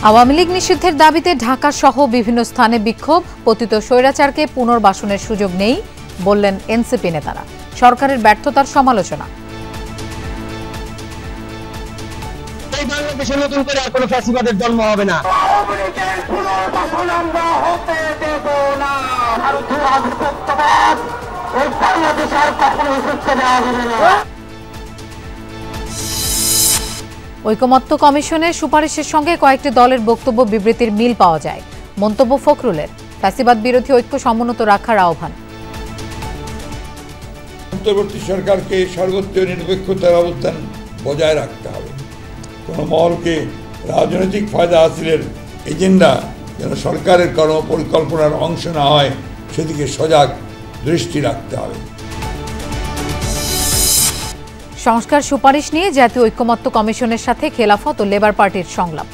আওয়ামী লীগ নিষিদ্ধের দাবিতে ঢাকা সহ বিভিন্ন স্থানে বিক্ষোভ, পতিত স্বৈরাচারকে পুনর্বাসনের সুযোগ নেই বললেন এনসিপি নেতারা। সরকারের ব্যর্থতার সমালোচনা। বাংলাদেশে নতুন করে আর কোনো ফ্যাসিবাদের জন্ম হবে না। ঐকমত্য কমিশনের সুপারিশের সঙ্গে কয়েকটি দলের বক্তব্য বিবৃতির মিল পাওয়া যায়। মন্তব্য ফখরুলের, ফ্যাসিবাদ বিরোধী ঐক্য সমুন্নত রাখার আহ্বান। অন্তর্বর্তী সরকারকে সর্বোচ্চ নিরপেক্ষতার অবস্থান বজায় রাখতে হবে। কোনো মহলকে রাজনৈতিক ফায়দা হাসিলের এজেন্ডা যেন সরকারের কর্মপরিকল্পনার অংশ না হয়, সেদিকে সজাগ দৃষ্টি রাখতে হবে। সংস্কার সুপারিশ নিয়ে জাতীয় ঐকমত্য কমিশনের সাথে খেলাফত ও লেবার পার্টির সংলাপ।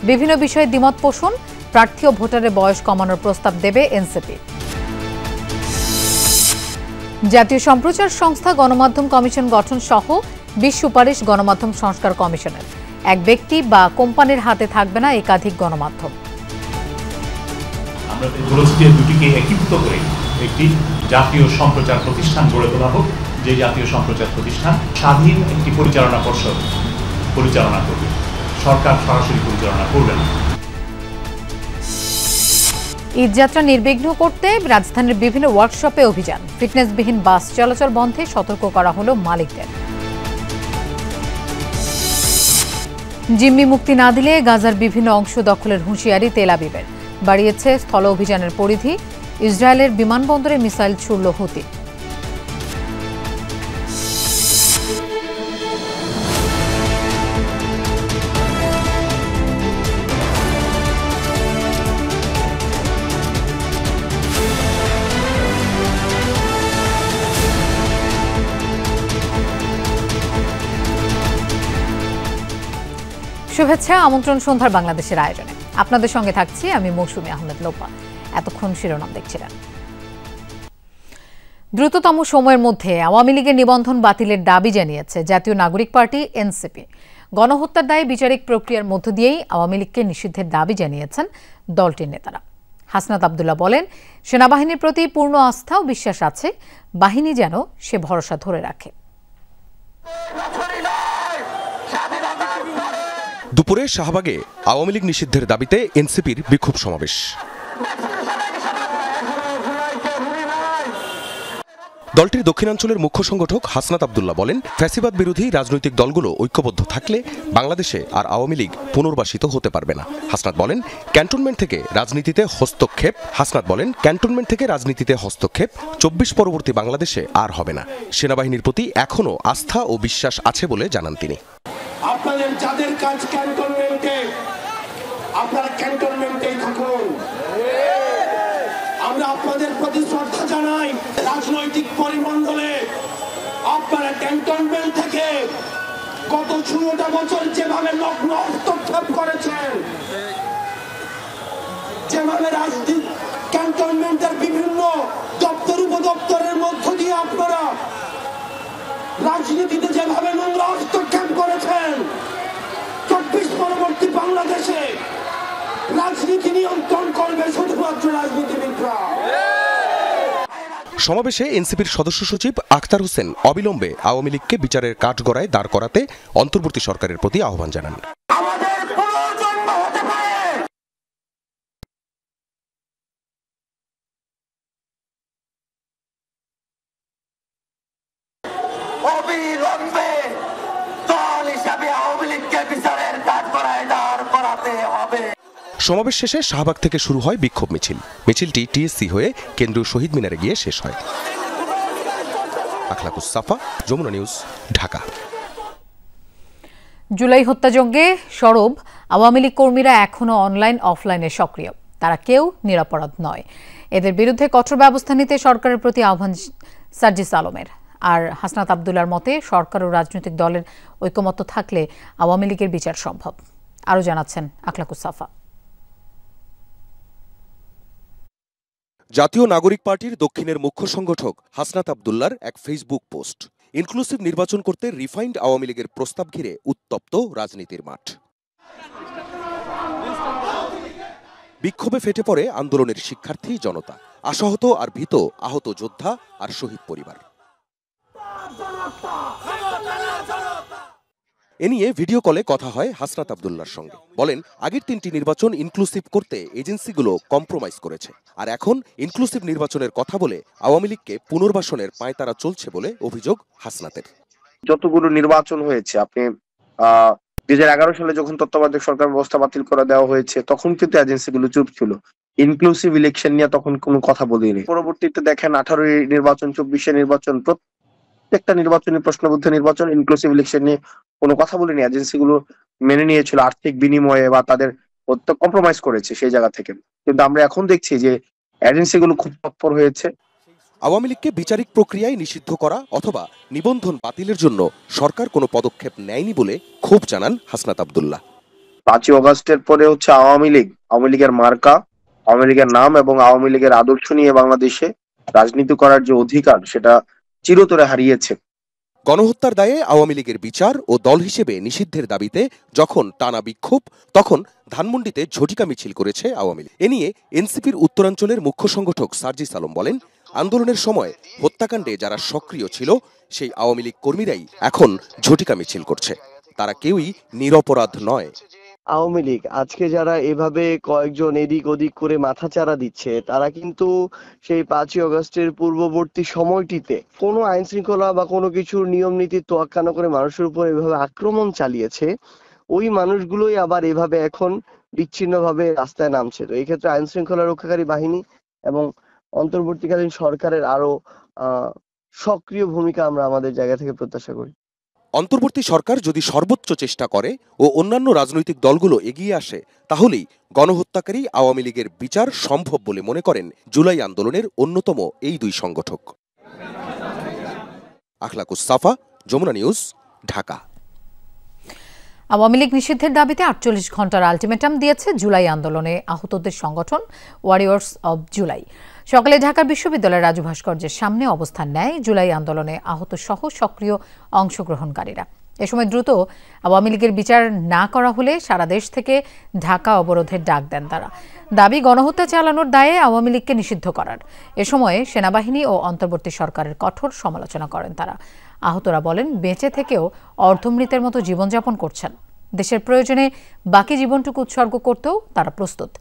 বিভিন্ন বিষয়ে দ্বিমত পোষণ, প্রার্থী ও ভোটারের বয়স কমানোর প্রস্তাব দেবে এনসিপি। জাতীয় সম্প্রচার সংস্থা গণমাধ্যম কমিশন গঠন সহ 20 সুপারিশ গণমাধ্যম সংস্কার কমিশনের। এক ব্যক্তি বা কোম্পানির হাতে থাকবে না একাধিক গণমাধ্যম। আমরা বলেছি যে দুটিকে একীভূত করে একটি জাতীয় সম্প্রচার প্রতিষ্ঠান গড়ে তোলা হোক, যে জাতীয় সম্প্রচার প্রতিষ্ঠান স্বাধীন একটি পরিচালনা পর্ষদ পরিচালনা করবে, সরকার সরাসরি পরিচালনা করবে না। ঈদযাত্রা নির্বিঘ্ন করতে রাজধানীর বিভিন্ন ওয়ার্কশপে অভিযান। ফিটনেসবিহীন বাস চলাচল বন্ধে সতর্ক করা হলো মালিকদের। জিম্মি মুক্তি না দিলে গাজার বিভিন্ন অংশ দখলের হুঁশিয়ারি তেল আবিবের। বাড়িয়েছে স্থল অভিযানের পরিধি। ইসরায়েলের বিমানবন্দরে মিসাইল ছুড়ল হুতি। শুভেচ্ছা, আমন্ত্রণ সন্ধ্যার বাংলাদেশের আয়োজনে। আপনাদের সঙ্গে থাকছি আমি মৌসুমী আহমেদ লোপা। এতক্ষণ শিরোনাম দেখছিলেন। দ্রুততম সময়ের মধ্যে আওয়ামী লীগের নিবন্ধন বাতিলের দাবি জানিয়েছে জাতীয় নাগরিক পার্টি এনসিপি। গণহত্যার দায়ে বিচারিক প্রক্রিয়ার মধ্য দিয়েই আওয়ামী লীগকে নিষিদ্ধের দাবি জানিয়েছেন দলটির নেতারা। হাসনাত আব্দুল্লাহ বলেন, সেনাবাহিনীর প্রতি পূর্ণ আস্থা ও বিশ্বাস আছে, বাহিনী যেন সে ভরসা ধরে রাখে। দুপুরে শাহবাগে আওয়ামী লীগ নিষিদ্ধের দাবিতে এনসিপির বিক্ষোভ সমাবেশ। দলটির দক্ষিণাঞ্চলের মুখ্য সংগঠক হাসনাত আব্দুল্লাহ বলেন, ফ্যাসিবাদ বিরোধী রাজনৈতিক দলগুলো ঐক্যবদ্ধ থাকলে বাংলাদেশে আর আওয়ামী লীগ পুনর্বাসিত হতে পারবে না। হাসনাত বলেন, ক্যান্টনমেন্ট থেকে রাজনীতিতে হস্তক্ষেপ 24 পরবর্তী বাংলাদেশে আর হবে না। সেনাবাহিনীর প্রতি এখনও আস্থা ও বিশ্বাস আছে বলে জানান তিনি। আপনাদের যাদের কাজ ক্যান্টনমেন্টে, আপনারা ক্যান্টনমেন্টেই থাকুন। আমরা আপনাদের প্রতি শ্রদ্ধা জানাই। রাজনৈতিক পরিমণ্ডলে আপনারা ক্যান্টনমেন্ট থেকে গত 16টা বছর যেভাবে নগ্ন হস্তক্ষেপ করেছেন, যেভাবে ক্যান্টনমেন্টের বিভিন্ন দপ্তর উপদপ্তরের মধ্য দিয়ে আপনারা রাজনীতিতে যেভাবে নোংরা হস্তক্ষেপ করেছেন, 24 পরবর্তী বাংলাদেশে রাজনীতি নিয়ন্ত্রণ করবে শুধুমাত্র রাজনীতিবিদরা। সমাবেশে এনসিপির সদস্য সচিব আখতার হোসেন অবিলম্বে আওয়ামী লীগকে বিচারের কাঠগড়ায় দাঁড় করাতে অন্তর্বর্তী সরকারের প্রতি আহ্বান জানান। অবিলম্বে দল হিসাবে আওয়ামী লীগকে বিচারের কাঠগড়ায় দাঁড় করাতে হবে। সমাবেশ শেষে শাহবাগ থেকে শুরু হয় বিক্ষোভ মিছিল। মিছিলটি টিএসসি হয়ে কেন্দ্রীয় শহীদ মিনারে গিয়ে শেষ হয়। আখলাকুস সাফা, যমুনা নিউজ, ঢাকা। জুলাই হত্যাযজ্ঞে সরব আওয়ামী লীগ কর্মীরা এখনও অনলাইন অফলাইনে সক্রিয়। তারা কেউ নিরপরাধ নয়। এদের বিরুদ্ধে কঠোর ব্যবস্থা নিতে সরকারের প্রতি আহ্বান সার্জিস আলমের। আর হাসনাত আব্দুল্লাহর মতে, সরকার ও রাজনৈতিক দলের ঐকমত্য থাকলে আওয়ামী লীগের বিচার সম্ভব। আরও জানাচ্ছেন আখলাকুস সাফা। জাতীয় নাগরিক পার্টির দক্ষিণের মুখ্য সংগঠক হাসনাত আব্দুল্লাহর এক ফেসবুক পোস্ট। ইনক্লুসিভ নির্বাচন করতে রিফাইন্ড আওয়ামী লীগের প্রস্তাব ঘিরে উত্তপ্ত রাজনীতির মাঠ। বিক্ষোভে ফেটে পড়ে আন্দোলনের শিক্ষার্থী জনতা, আশাহত আর ভীত আহত যোদ্ধা আর শহীদ পরিবার। এ নিয়ে ভিডিও কলে কথা হয় হাসনাত আব্দুল্লাহর সঙ্গে। বলেন, আগের 3টি নির্বাচন ইনক্লুসিভ করতে এজেন্সিগুলো কম্প্রোমাইজ করেছে, আর এখন ইনক্লুসিভ নির্বাচনের কথা বলে আওয়ামী লীগকে পুনর্বাসনের পায়তারা চলছে বলে অভিযোগ হাসনাতের। যতগুলো নির্বাচন হয়েছে, আপনি 2011 সালে যখন তত্ত্বাবধায়ক সরকার ব্যবস্থা বাতিল করে দেওয়া হয়েছে, তখন কিন্তু এজেন্সিগুলো চুপ ছিল, ইনক্লুসিভ ইলেকশন নিয়ে তখন কোনো কথা বলেনি। পরবর্তীতে দেখেন 18 নির্বাচন, 24 নির্বাচন, প্রত্যেকটা নির্বাচনী প্রশ্নবদ্ধ নির্বাচন, ইনক্লুসিভ ইলেকশন নিয়ে কোনো কথা বলেনি। এজেন্সিগুলো মেনে নিয়েছিল আর্থিক বিনিময়ে বা তাদের কম্প্রোমাইজ করেছে সেই জায়গা থেকে। কিন্তু আমরা এখন দেখছি যে এজেন্সিগুলো খুব তৎপর হয়েছে। আওয়ামী লীগকে বিচারিক প্রক্রিয়ায় নিষিদ্ধ করা অথবা নিবন্ধন বাতিলের জন্য সরকার কোনো পদক্ষেপ নেয়নি বলে ক্ষোভ জানান হাসনাত আব্দুল্লাহ। 5 আগস্টের পরে হচ্ছে আওয়ামী লীগের মার্কা, আওয়ামী লীগের নাম এবং আওয়ামী লীগের আদর্শ নিয়ে বাংলাদেশে রাজনীতি করার যে অধিকার, সেটা চিরতরে হারিয়েছে। গণহত্যার দায়ে আওয়ামী লীগের বিচার ও দল হিসেবে নিষিদ্ধের দাবিতে যখন টানা বিক্ষোভ, তখন ধানমন্ডিতে ঝটিকা মিছিল করেছে আওয়ামী লীগ। এ নিয়ে এনসিপির উত্তরাঞ্চলের মুখ্য সংগঠক সার্জিস আলম বলেন, আন্দোলনের সময় হত্যাকাণ্ডে যারা সক্রিয় ছিল সেই আওয়ামী লীগ কর্মীরাই এখন ঝটিকা মিছিল করছে, তারা কেউই নিরপরাধ নয়। আওয়ামী লীগ আজকে যারা এভাবে কয়েকজন এদিক ওদিক করে মাথাচাড়া দিচ্ছে, তারা কিন্তু সেই 5 আগস্টের পূর্ববর্তী সময়টিতে কোনো আইন শৃঙ্খলা বা কোনো কিছুর নিয়ম নীতি তোয়াক্কা না করে মানুষের উপর এভাবে আক্রমণ চালিয়েছে। ওই মানুষগুলোই আবার এভাবে এখন বিচ্ছিন্নভাবে রাস্তায় নামছে। তো এই ক্ষেত্রে আইন শৃঙ্খলা রক্ষাকারী বাহিনী এবং অন্তর্বর্তীকালীন সরকারের আরো সক্রিয় ভূমিকা আমরা আমাদের জায়গা থেকে প্রত্যাশা করি। অন্তর্বর্তী সরকার যদি সর্বোচ্চ চেষ্টা করে ও অন্যান্য রাজনৈতিক দলগুলো এগিয়ে আসে, তাহলেই গণহত্যাকারী আওয়ামী লীগের বিচার সম্ভব বলে মনে করেন জুলাই আন্দোলনের অন্যতম এই 2 সংগঠক। আখলাকুস সাফা, যমুনা নিউজ, ঢাকা। আওয়ামী লীগ নিষিদ্ধের দাবিতে 48 ঘন্টার আলটিমেটাম দিয়েছে জুলাই আন্দোলনে আহতদের সংগঠন ওয়ারিয়র্স অব জুলাই। সকালে ঢাকা বিশ্ববিদ্যালয়ের রাজু ভাস্কর্যের সামনে অবস্থান নেয় জুলাই আন্দোলনে আহত সহ সক্রিয় অংশগ্রহণকারীরা। এ সময় দ্রুত আওয়ামী লীগের বিচার না করা হলে সারা দেশ থেকে ঢাকা অবরোধের ডাক দেন তারা। দাবি গণহত্যা চালানোর দায়ে আওয়ামী লীগকে নিষিদ্ধ করার। এ সময়ে সেনাবাহিনী ও অন্তর্বর্তী সরকারের কঠোর সমালোচনা করেন তারা। আহতরা বলেন, বেঁচে থেকেও অর্ধমৃতের মতো জীবনযাপন করছেন। দেশের প্রয়োজনে বাকি জীবনটুকু উৎসর্গ করতেও তারা প্রস্তুত।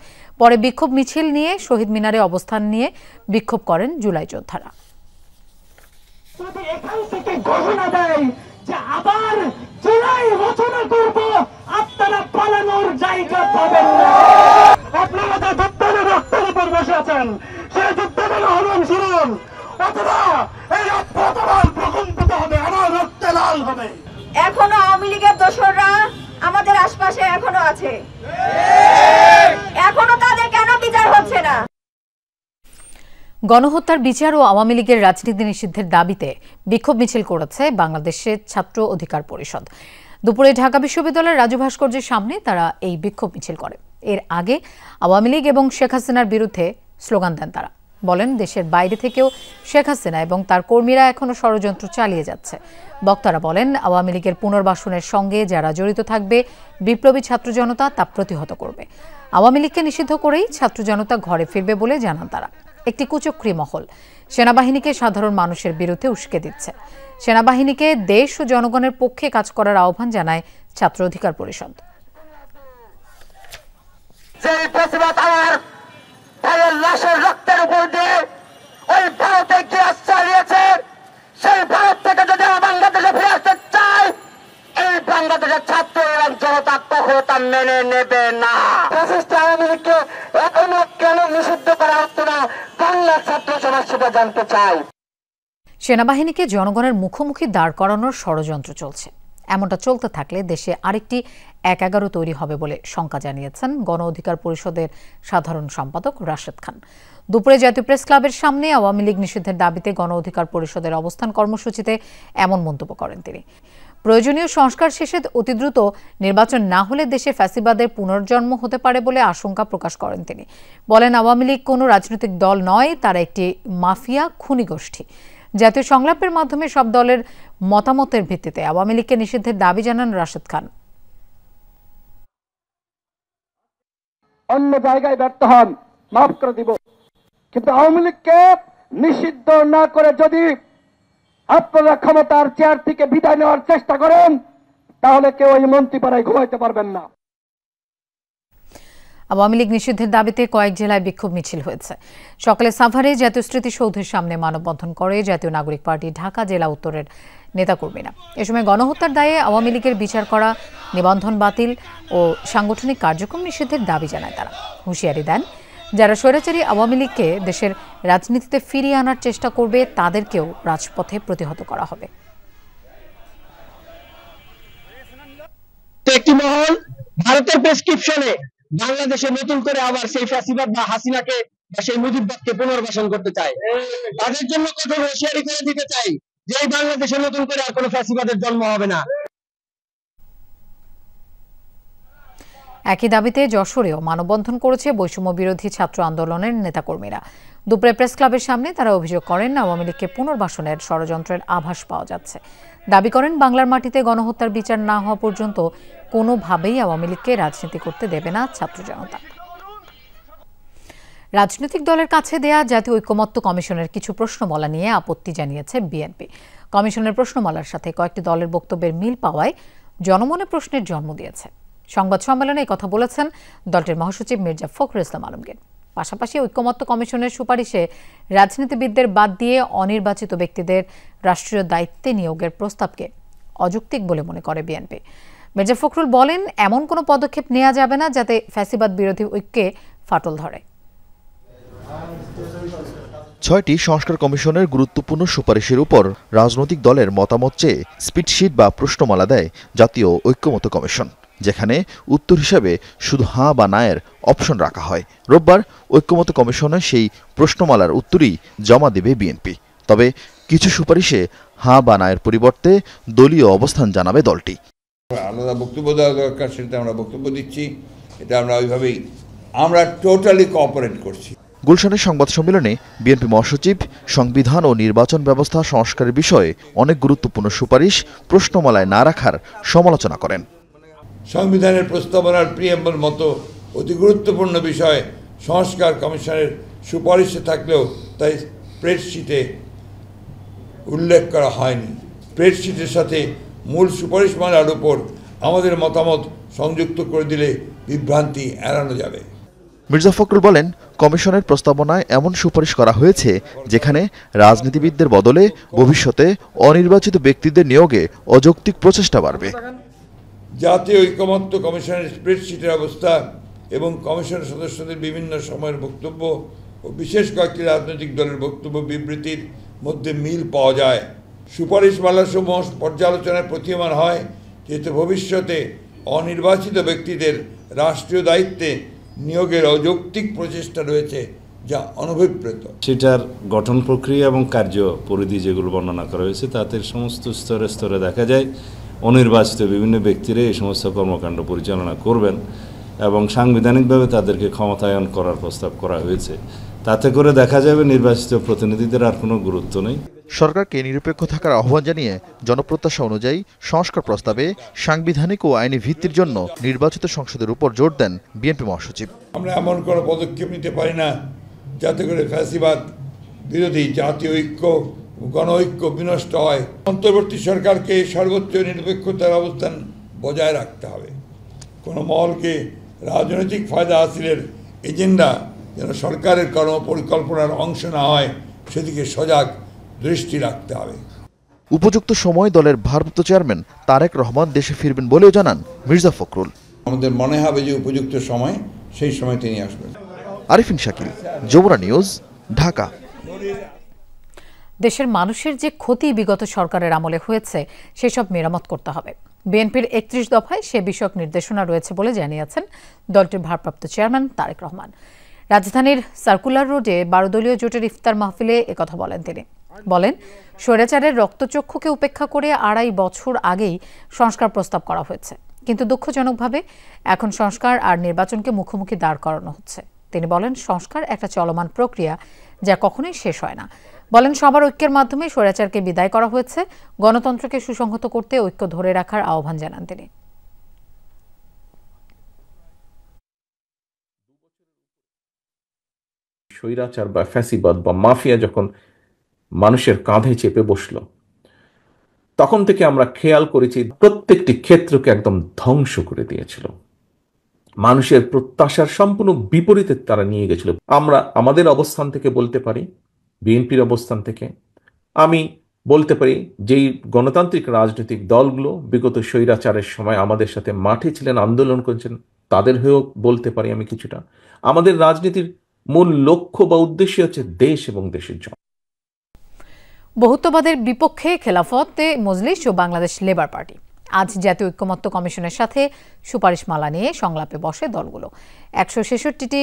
পরে বিক্ষোভ মিছিল নিয়ে শহীদ মিনারে অবস্থান নিয়ে বিক্ষোভ করেন জুলাই যোদ্ধারা। এখান থেকে ঘোষণা দেয় যে আবার জুলাই রচনা করব, আপনারা পালানোর জায়গা পাবেন না। আপনারা যে যুদ্ধের রক্তের উপর বসে আছেন, সেই যুদ্ধের আহ্বান শুনুন, অথবা এই অভ্যুত্থান প্রকম্পিত হবে, আমার রক্তে লাল হবে। এখনো আওয়ামী লীগের দোসররা আমাদের আশপাশে এখনো আছে, এখনো তাদের কেন বিচার হচ্ছে না? গণহত্যার বিচার ও আওয়ামী লীগের রাজনীতি নিষিদ্ধের দাবিতে বিক্ষোভ মিছিল করেছে বাংলাদেশের ছাত্র অধিকার পরিষদ। দুপুরে ঢাকা বিশ্ববিদ্যালয়ের রাজু ভাস্কর্যের সামনে তারা এই বিক্ষোভ মিছিল করে। এর আগে আওয়ামী লীগ এবং শেখ হাসিনার বিরুদ্ধে স্লোগান দেন তারা। বলেন, দেশের বাইরে থেকেও শেখ হাসিনা এবং তার কর্মীরা এখনো ষড়যন্ত্র চালিয়ে যাচ্ছে। বক্তারা বলেন, আওয়ামী লীগের পুনর্বাসনের সঙ্গে যারা জড়িত থাকবে, বিপ্লবী ছাত্র জনতা তা প্রতিহত করবে। আওয়ামী লীগকে নিষিদ্ধ করেই ছাত্র জনতা ঘরে ফিরবে বলে জানান তারা। একটি কুচক্রী মহল সেনাবাহিনীকে সাধারণ মানুষের বিরুদ্ধে উস্কে দিচ্ছে। সেনাবাহিনীকে দেশ ও জনগণের পক্ষে কাজ করার আহ্বান জানায় ছাত্র অধিকার পরিষদ। লাশের রক্তের উপর দিয়ে ওই ভারতে গ্যাস চালিয়েছে, সেই ভারত থেকে যদি বাংলাদেশে ফিরে আসতে চায়, এই বাংলাদেশের ছাত্র এবং জনতা কখনো তা মেনে নেবে না। আওয়ামী লীগকে এখনো কেন নিষিদ্ধ করা হচ্ছে না, বাংলার ছাত্র সমাজ সেটা জানতে চায়। সেনাবাহিনীকে জনগণের মুখোমুখি দাঁড় করানোর ষড়যন্ত্র চলছে। এমনটা চলতে থাকলে দেশে আরেকটি ১-১১ তৈরি হবে বলে শঙ্কা জানিয়েছেন গণ অধিকার পরিষদের সাধারণ সম্পাদক রাশেদ খান। দুপুরে জাতীয় প্রেস ক্লাবের সামনে আওয়ামী লীগ নিষিদ্ধের দাবিতে গণ অধিকার পরিষদের অবস্থান কর্মসূচিতে এমন মন্তব্য করেন তিনি। প্রয়োজনীয় সংস্কার শেষে অতি দ্রুত নির্বাচন না হলে দেশে ফ্যাসিবাদের পুনর্জন্ম হতে পারে বলে আশঙ্কা প্রকাশ করেন তিনি। বলেন, আওয়ামী লীগ কোনো রাজনৈতিক দল নয়, তারা একটি মাফিয়া খুনি গোষ্ঠী। জাতীয় সংলাপের মাধ্যমে সব দলের মতামতের ভিত্তিতে আওয়ামী লীগকে নিষিদ্ধের দাবি জানান রাশেদ খান। অন্য জায়গায় ব্যর্থ হন, মাফ করে দিব। কিন্তু আওয়ামী লীগকে নিষিদ্ধ না করে যদি আপনারা ক্ষমতার চেয়ার থেকে বিদায় নেওয়ার চেষ্টা করেন, তাহলে কেউ এই মন্ত্রীপাড়ায় ঘুমাইতে পারবেন না। আওয়ামী লীগ নিষিদ্ধের দাবিতে কয়েক জেলায় বিক্ষোভ মিছিল হয়েছে। সকালে সাভারে জাতীয় স্মৃতিসৌধের সামনে মানববন্ধন করে জাতীয় নাগরিক পার্টি ঢাকা জেলা উত্তরের নেতাকর্মীরা। এ সময় গণহত্যার দায়ে আওয়ামী লীগের বিচার করা, নিবন্ধন বাতিল ও সাংগঠনিক কার্যক্রম নিষিদ্ধের দাবি জানায় তারা। হুঁশিয়ারি দেন, যারা স্বৈরাচারী আওয়ামী লীগকে দেশের রাজনীতিতে ফিরিয়ে আনার চেষ্টা করবে তাদেরকেও রাজপথে প্রতিহত করা হবে। একটি মহল ভারতের প্রেসক্রিপশনে বাংলাদেশে নতুন করে আবার সেই ফ্যাসিবাদ বা হাসিনাকে বা সেই মুজিববাদকে পুনর্বাসন করতে চায়। তাদের জন্য কঠোর হুঁশিয়ারি করে দিতে চাই যে এই বাংলাদেশে নতুন করে আর কোনো ফ্যাসিবাদের জন্ম হবে না। একই দাবিতে যশোরেও মানববন্ধন করেছে বৈষম্য বিরোধী ছাত্র আন্দোলনের নেতাকর্মীরা। দুপুরে প্রেস ক্লাবের সামনে তারা অভিযোগ করেন, আওয়ামী লীগকে পুনর্বাসনের ষড়যন্ত্রের আভাস পাওয়া যাচ্ছে। দাবি করেন, বাংলার মাটিতে গণহত্যার বিচার না হওয়া পর্যন্ত কোনোভাবেই আওয়ামী লীগকে রাজনীতি করতে দেবে না ছাত্র জনতা। রাজনৈতিক দলের কাছে দেয়া জাতীয় ঐকমত্য কমিশনের কিছু প্রশ্নমালা নিয়ে আপত্তি জানিয়েছে বিএনপি। কমিশনের প্রশ্নমালার সাথে কয়েকটি দলের বক্তব্যের মিল পাওয়ায় জনমনে প্রশ্নের জন্ম দিয়েছে। সংবাদ সম্মেলনে কথা বলেছেন দলটির মহাসচিব মির্জা ফখরুল ইসলাম আলমগীর। পাশাপাশি ঐকমত্য কমিশনের সুপারিশে রাজনীতিবিদদের বাদ দিয়ে অনির্বাচিত ব্যক্তিদের রাষ্ট্রীয় দায়িত্বে নিয়োগের প্রস্তাবকে অযৌক্তিক বলে মনে করে বিএনপি। মির্জা ফখরুল বলেন, এমন কোনো পদক্ষেপ নেওয়া যাবে না যাতে ফ্যাসিবাদ বিরোধী ঐক্যে ফাটল ধরে। ৬টি সংস্কার কমিশনের গুরুত্বপূর্ণ সুপারিশের উপর রাজনৈতিক দলের মতামত চেয়ে স্পিডশিট বা প্রশ্নমালা দেয় জাতীয় ঐকমত্য কমিশন, যেখানে উত্তর হিসেবে শুধু হাঁ বা নায়ের অপশন রাখা হয়। রোববার ঐকমত্য কমিশনে সেই প্রশ্নমালার উত্তরই জমা দেবে বিএনপি। তবে কিছু সুপারিশে হাঁ বা নায়ের পরিবর্তে দলীয় অবস্থান জানাবে দলটি। আলাদা বক্তব্য দেওয়া দরকার, সেটা আমরা বক্তব্য দিচ্ছি। এটা আমরা ওইভাবেই আমরা টোটালি কোঅপারেট করছি। গুলশানের সংবাদ সম্মেলনে বিএনপি মহাসচিব সংবিধান ও নির্বাচন ব্যবস্থা সংস্কারের বিষয়ে অনেক গুরুত্বপূর্ণ সুপারিশ প্রশ্নমালায় না রাখার সমালোচনা করেন। সংবিধানের প্রস্তাবনার প্রিয়াম্বল মতো অতি গুরুত্বপূর্ণ বিষয় সংস্কার কমিশনের সুপারিশে থাকলেও তাই স্প্রেডশিটে উল্লেখ করা হয়নি। স্প্রেডশিটের সাথে মূল সুপারিশমালার উপর আমাদের মতামত সংযুক্ত করে দিলে বিভ্রান্তি এড়ানো যাবে। মির্জা ফখরুল বলেন, কমিশনের প্রস্তাবনায় এমন সুপারিশ করা হয়েছে যেখানে রাজনীতিবিদদের বদলে ভবিষ্যতে অনির্বাচিত ব্যক্তিদের নিয়োগে অযৌক্তিক প্রচেষ্টা বাড়বে। জাতীয় ঐকমত্য কমিশনের স্প্রেডশিটের অবস্থা এবং কমিশনের সদস্যদের বিভিন্ন সময়ের বক্তব্য ও বিশেষ কয়েকটি রাজনৈতিক দলের বক্তব্য বিবৃতির মধ্যে মিল পাওয়া যায়। সুপারিশমালাসমূহ পর্যালোচনায় প্রতীয়মান হয় যেহেতু ভবিষ্যতে অনির্বাচিত ব্যক্তিদের রাষ্ট্রীয় দায়িত্বে নিয়োগের অযৌক্তিক প্রচেষ্টা রয়েছে, যা অনভিপ্রেত। সেটার গঠন প্রক্রিয়া এবং কার্য পরিধি যেগুলো বর্ণনা করা হয়েছে তাতে সমস্ত স্তরে স্তরে দেখা যায় অনির্বাচিত বিভিন্ন ব্যক্তিরা এই সমস্ত কর্মকাণ্ড পরিচালনা করবেন এবং সাংবিধানিকভাবে তাদেরকে ক্ষমতায়ন করার প্রস্তাব করা হয়েছে। তাতে করে দেখা যাবে নির্বাচিত প্রতিনিধিদের আর কোনো গুরুত্ব নেই। সরকারকে নিরপেক্ষ থাকার আহ্বান জানিয়ে জনপ্রত্যাশা অনুযায়ী সংস্কার প্রস্তাবে সাংবিধানিক ও আইনি ভিত্তির জন্য নির্বাচিত সংসদের উপর জোর দেন বিএনপি মহাসচিব। আমরা এমন কোনো পদক্ষেপ নিতে পারি না যাতে করে ফ্যাসিবাদ বিরোধী জাতীয় ঐক্য গণঐক্য বিনষ্ট হয়। অন্তর্বর্তী সরকারকে সর্বোচ্চ নিরপেক্ষতার অবস্থান বজায় রাখতে হবে। কোনো মহলকে রাজনৈতিক ফায়দা হাসিলের এজেন্ডা যেন সরকারের কর্মপরিকল্পনার অংশ না হয়, সেদিকে সজাগ দৃষ্টি রাখতে হবে। উপযুক্ত সময় দলের ভারপ্রাপ্ত চেয়ারম্যান তারেক রহমান দেশে ফিরবেন বলেও জানান মির্জা ফখরুল। আমাদের মনে হবে যে উপযুক্ত সময়, সেই সময় তিনি আসবেন। আরিফিন শাকিল, যমুনা নিউজ, ঢাকা। দেশের মানুষের যে ক্ষতি বিগত সরকারের আমলে হয়েছে সেসব মেরামত করতে হবে। বিএনপির ৩১ দফায় সে বিষয়ক নির্দেশনা রয়েছে বলে জানিয়েছেন দলটির ভারপ্রাপ্ত চেয়ারম্যান তারেক রহমান। রাজধানীর সার্কুলার রোডে ১২ দলীয় জোটের ইফতার মাহফিলে একথা বলেন তিনি। বলেন, স্বৈরাচারের রক্তচক্ষুকে উপেক্ষা করে ২.৫ বছর আগেই সংস্কার প্রস্তাব করা হয়েছে, কিন্তু দুঃখজনকভাবে এখন সংস্কার আর নির্বাচনকে মুখোমুখি দাঁড় করানো হচ্ছে। তিনি বলেন, সংস্কার একটা চলমান প্রক্রিয়া যা কখনোই শেষ হয় না। বলেন, সবার ঐক্যের মাধ্যমে স্বৈরাচারকে বিদায় করা হয়েছে। গণতন্ত্রকে সুসংহত করতে ঐক্য ধরে রাখার আহ্বান জানান তিনি। স্বৈরাচার বা ফ্যাসিবাদ বা মাফিয়া যখন মানুষের কাঁধে চেপে বসলো, তখন থেকে আমরা খেয়াল করেছি প্রত্যেকটি ক্ষেত্রকে একদম ধ্বংস করে দিয়েছিল। মানুষের প্রত্যাশার সম্পূর্ণ বিপরীতে তারা নিয়ে গেছিল। আমরা আমাদের অবস্থান থেকে বলতে পারি, বিএনপির অবস্থান থেকে আমি বলতে পারি, যেই গণতান্ত্রিক রাজনৈতিক দলগুলো বিগত স্বৈরাচারের সময় আমাদের সাথে মাঠে ছিলেন, আন্দোলন করেছেন, তাদের হয়েও বলতে পারি আমি কিছুটা। আমাদের রাজনীতির মূল লক্ষ্য বা উদ্দেশ্য হচ্ছে দেশ এবং দেশের জন্য। বহুত্ববাদের বিপক্ষে খেলাফতে মজলিস ও বাংলাদেশ লেবার পার্টি আজ জাতীয় ঐক্যমত্য কমিশনের সাথে সুপারিশমালা নিয়ে সংলাপে বসে দলগুলো। 166টি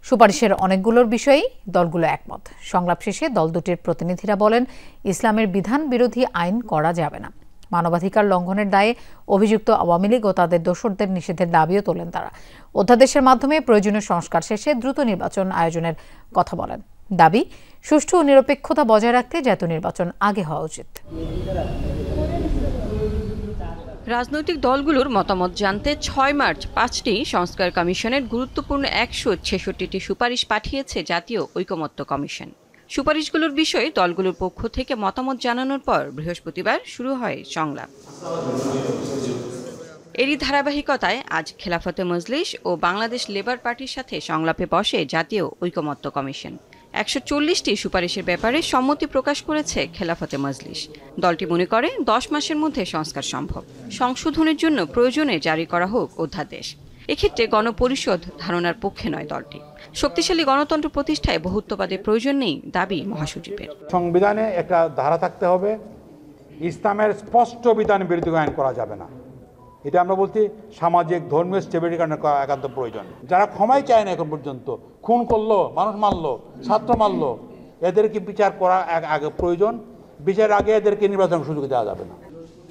সুপারিশের অনেকগুলোর বিষয়েই দলগুলো একমত। সংলাপ শেষে দল দুটির প্রতিনিধিরা বলেন, ইসলামের বিধান বিরোধী আইন করা যাবে না। মানবাধিকার লঙ্ঘনের দায়ে অভিযুক্ত আওয়ামী লীগ ও তাদের দোসরদের নিষেধের দাবিও তোলেন তারা। অধ্যাদেশের মাধ্যমে প্রয়োজনীয় সংস্কার শেষে দ্রুত নির্বাচন আয়োজনের কথা বলেন। দাবি, সুষ্ঠু ও নিরপেক্ষতা বজায় রাখতে জাতীয় নির্বাচন আগে হওয়া উচিত। রাজনৈতিক দলগুলোর মতামত জানতে 6 মার্চ 5টি সংস্কার কমিশনের গুরুত্বপূর্ণ 166টি সুপারিশ পাঠিয়েছে জাতীয় ঐকমত্য কমিশন। সুপারিশগুলোর বিষয়ে দলগুলোর পক্ষ থেকে মতামত জানানোর পর বৃহস্পতিবার শুরু হয় সংলাপ। এরই ধারাবাহিকতায় আজ খেলাফতে মজলিস ও বাংলাদেশ লেবার পার্টির সাথে সংলাপে বসে জাতীয় ঐকমত্য কমিশন। 140টি সুপারিশের ব্যাপারে সম্মতি প্রকাশ করেছে খেলাফতে মজলিস। দলটি মনে করে 10 মাসের মধ্যে সংস্কার সম্ভব। সংশোধনের জন্য প্রয়োজনে জারি করা হোক অধ্যাদেশ। এক্ষেত্রে গণপরিষদ ধারণার পক্ষে নয় দলটি। শক্তিশালী গণতন্ত্র প্রতিষ্ঠায় বহুত্ববাদের প্রয়োজন নেই দাবি মহাসচিবের। সংবিধানে একটা ধারা থাকতে হবে, ইসলামের স্পষ্ট বিধান বিরোধী আইন করা যাবে না। এটা আমরা বলছি সামাজিক ধর্মীয় স্টেবিলিটির কারণে একান্ত প্রয়োজন। যারা ক্ষমাই চায় না এখন পর্যন্ত, খুন করলো, মানুষ মারলো, ছাত্র মারলো, এদেরকে বিচার করা আগে প্রয়োজন। বিচার আগে এদেরকে নির্বাচনের সুযোগ দেওয়া যাবে না।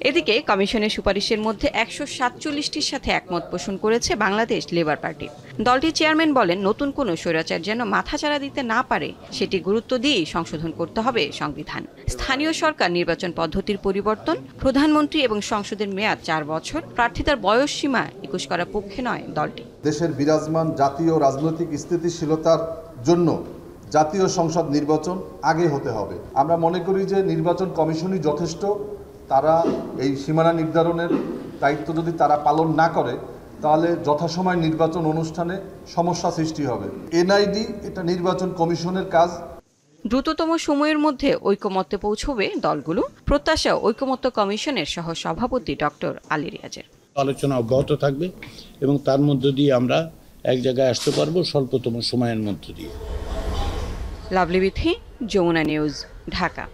এদিকে কমিশনের সুপারিশের মধ্যে 147টির সাথে একমত পোষণ করেছে বাংলাদেশ লেবার পার্টি। দলটির চেয়ারম্যান বলেন, নতুন কোনো স্বৈরাচার যেন মাথাচাড়া দিতে না পারে সেটি গুরুত্ব দিয়েই সংশোধন করতে হবে সংবিধান। স্থানীয় সরকার নির্বাচন পদ্ধতির পরিবর্তন, প্রধানমন্ত্রী এবং সংসদের মেয়াদ 4 বছর, প্রার্থিতার বয়স সীমা 21 করার পক্ষে নয় দলটি। দেশের বিরাজমান জাতীয় রাজনৈতিক স্থিতিশীলতার জন্য জাতীয় সংসদ নির্বাচন আগে হতে হবে। আমরা মনে করি যে নির্বাচন কমিশনই যথেষ্ট। তারা এই সীমানা নির্ধারণের দায়িত্ব যদি তারা পালন না করে, তাহলে যথাসময় নির্বাচন অনুষ্ঠানে সমস্যা সৃষ্টি হবে। এনআইডি এটা নির্বাচন কমিশনের কাজ। দ্রুততম সময়ের মধ্যে ঐকমত্যে পৌঁছবে দলগুলো, প্রত্যাশা ঐকমত্য কমিশনের সহ সভাপতি ডক্টর আলী রিয়াজের। আলোচনা অব্যাহত থাকবে এবং তার মধ্য দিয়ে আমরা এক জায়গায় আসতে পারবো স্বল্পতম সময়ের মধ্য দিয়ে। লাভলি বিথি, যমুনা নিউজ, ঢাকা।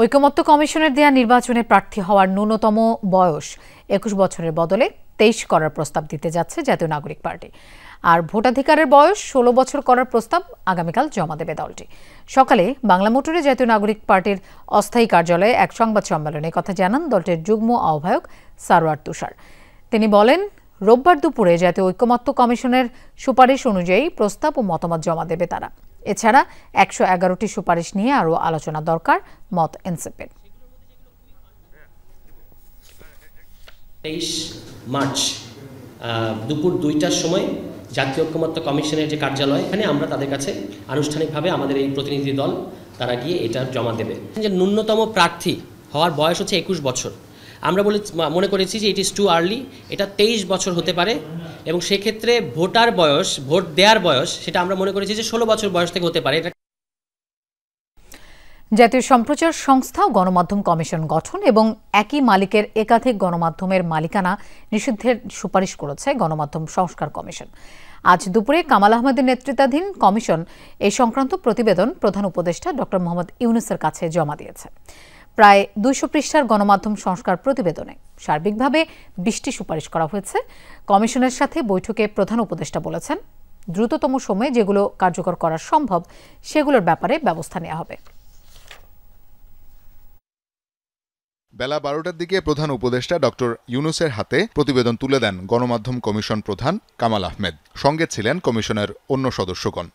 ঐকমত্য কমিশনের দেয়া নির্বাচনে প্রার্থী হওয়ার ন্যূনতম বয়স 21 বছরের বদলে 23 করার প্রস্তাব দিতে যাচ্ছে জাতীয় নাগরিক পার্টি। আর ভোটাধিকারের বয়স 16 বছর করার প্রস্তাব আগামীকাল জমা দেবে দলটি। সকালে বাংলা মোটরে জাতীয় নাগরিক পার্টির অস্থায়ী কার্যালয়ে এক সংবাদ সম্মেলনে কথা জানান দলটির যুগ্ম আহ্বায়ক সারওয়ার তুষার। তিনি বলেন, রোববার দুপুরে জাতীয় ঐকমত্য কমিশনের সুপারিশ অনুযায়ী প্রস্তাব ও মতামত জমা দেবে তারা। এছাড়া 111টি সুপারিশ নিয়ে আরও আলোচনা দরকার মত এনসিপির। 23 মার্চ দুপুর 2টার সময় জাতীয় ঐকমত্য কমিশনের যে কার্যালয়, এখানে আমরা তাদের কাছে আনুষ্ঠানিকভাবে আমাদের এই প্রতিনিধি দল তারা গিয়ে এটা জমা দেবে। যে ন্যূনতম প্রার্থী হওয়ার বয়স হচ্ছে 21 বছর। আমরা মনে করেছি যে ইট ইজ টু আর্লি, এটা 23 বছর হতে পারে এবং সেক্ষেত্রে ভোটার বয়স, ভোট দেওয়ার বয়স, সেটা আমরা মনে করেছি যে 16 বছর বয়স থেকে হতে পারে। জাতীয় সম্প্রচার সংস্থা ও গণমাধ্যম কমিশন গঠন এবং একই মালিকের একাধিক গণমাধ্যমের মালিকানা নিষিদ্ধের সুপারিশ করেছে গণমাধ্যম সংস্কার কমিশন। আজ দুপুরে কামাল আহমেদের নেতৃত্বাধীন কমিশন এই সংক্রান্ত প্রতিবেদন প্রধান উপদেষ্টা ডক্টর মোহাম্মদ ইউনূসের কাছে জমা দিয়েছে। প্রায় 200 পৃষ্ঠার গণমাধ্যম সংস্কার প্রতিবেদনে সার্বিকভাবে 20টি সুপারিশ করা হয়েছে। কমিশনের সাথে বৈঠকে প্রধান উপদেষ্টা বলেছেন, দ্রুততম সময়ে যেগুলো কার্যকর করা সম্ভব সেগুলোর ব্যাপারে ব্যবস্থা নেওয়া হবে। বেলা 12টার দিকে প্রধান উপদেষ্টা ডক্টর ইউনূসের হাতে প্রতিবেদন তুলে দেন গণমাধ্যম কমিশন প্রধান কামাল আহমেদ। সঙ্গে ছিলেন কমিশনের অন্য সদস্যগণ।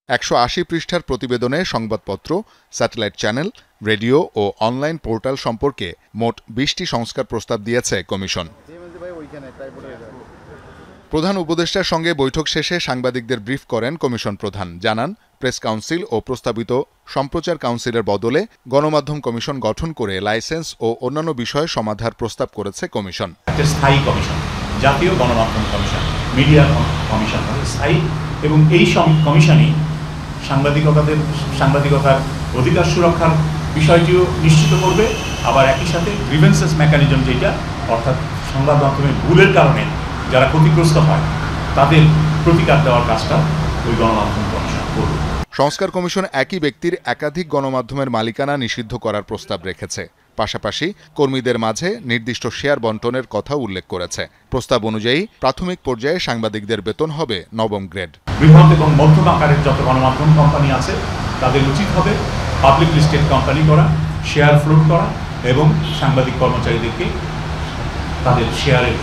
180 পৃষ্ঠার প্রতিবেদনে সংবাদপত্র, স্যাটেলাইট চ্যানেল, রেডিও ও অনলাইন পোর্টাল সম্পর্কে মোট 20টি সংস্কার প্রস্তাব দিয়েছে কমিশন। প্রধান উপদেষ্টার সঙ্গে বৈঠক শেষে সাংবাদিকদের ব্রিফ করেন কমিশন প্রধান। জানান, প্রেস কাউন্সিল ও প্রস্তাবিত সম্প্রচার কাউন্সিলের বদলে গণমাধ্যম কমিশন গঠন করে লাইসেন্স ও অন্যান্য বিষয়ে সমাধার প্রস্তাব করেছে কমিশন। একটা স্থায়ী কমিশন, জাতীয় গণমাধ্যম কমিশন, মিডিয়া কমিশন স্থায়ী, এবং এই কমিশনই সাংবাদিকতার অধিকার সুরক্ষার বিষয়টিও নিশ্চিত করবে। আবার একই সাথে গ্রিভেন্সেস মেকানিজম, যেটা অর্থাৎ সংবাদ মাধ্যমের ভুলের কারণে যারা ক্ষতিগ্রস্ত হয় তাদের প্রতিকার দেওয়ার কাজটা ওই গণমাধ্যম কমিশন করবে। সংস্কার কমিশন একই ব্যক্তির একাধিক গণমাধ্যমের মালিকানা নিষিদ্ধ করার প্রস্তাব রেখেছে। পাশাপাশি কর্মীদের মাঝে নির্দিষ্ট শেয়ার বন্টনের কথা উল্লেখ করেছে। প্রস্তাব অনুযায়ী প্রাথমিক পর্যায়ে সাংবাদিকদের বেতন হবে নবম গ্রেড। বৃহৎ এবং মধ্যম আকারের যত গণমাধ্যম কোম্পানি আছে তাদের উচিত হবে পাবলিক লিস্টেড কোম্পানি করা, শেয়ার ফ্লোট করা এবং সাংবাদিক কর্মচারীদেরকে তাদের শেয়ারের